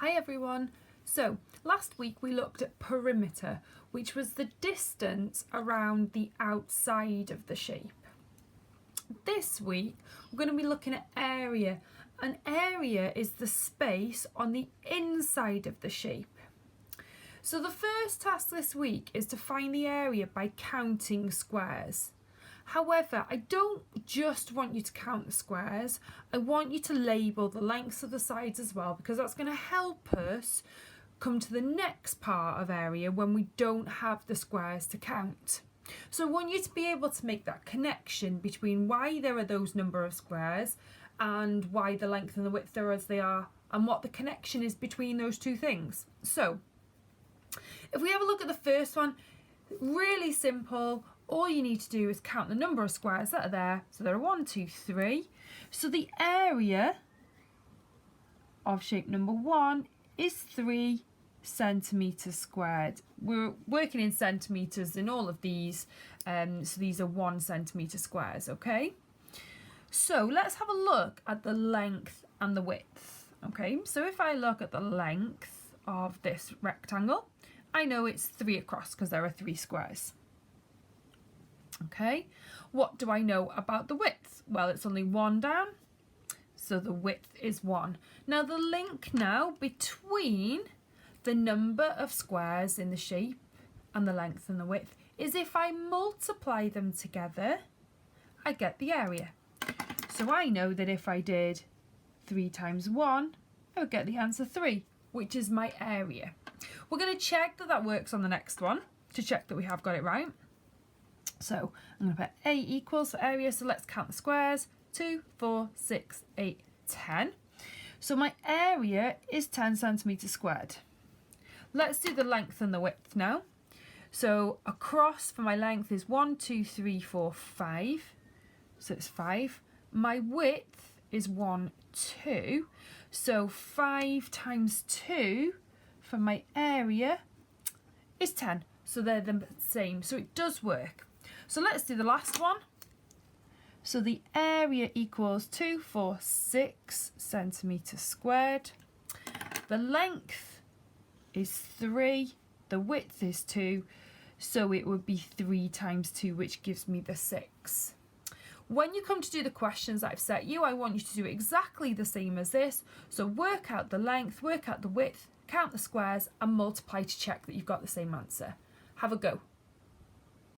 Hi everyone. So last week we looked at perimeter, which was the distance around the outside of the shape. This week we're going to be looking at area. An area is the space on the inside of the shape. So the first task this week is to find the area by counting squares. However, I don't just want you to count the squares, I want you to label the lengths of the sides as well, because that's going to help us come to the next part of area when we don't have the squares to count. So I want you to be able to make that connection between why there are those number of squares and why the length and the width are as they are, and what the connection is between those two things. So if we have a look at the first one, really simple. All you need to do is count the number of squares that are there. So there are 1, 2, 3. So the area of shape number 1 is 3 centimetres squared. We're working in centimetres in all of these, so these are 1 centimetre squares, okay? So let's have a look at the length and the width, okay? So if I look at the length of this rectangle, I know it's 3 across because there are 3 squares. Okay, what do I know about the width? Well, it's only 1 down, so the width is 1. Now the link now between the number of squares in the shape and the length and the width is if I multiply them together, I get the area. So I know that if I did 3 times 1, I would get the answer 3, which is my area. We're going to check that that works on the next one to check that we have got it right. So I'm going to put A equals for area, so let's count the squares. 2, 4, 6, 8, 10. So my area is 10 centimetres squared. Let's do the length and the width now. So across for my length is 1, 2, 3, 4, 5. So it's 5. My width is 1, 2. So 5 times 2 for my area is 10. So they're the same. So it does work. So let's do the last one. So the area equals 246 centimetres squared. The length is 3. The width is 2. So it would be 3 times 2, which gives me the 6. When you come to do the questions that I've set you, I want you to do exactly the same as this. So work out the length, work out the width, count the squares, and multiply to check that you've got the same answer. Have a go.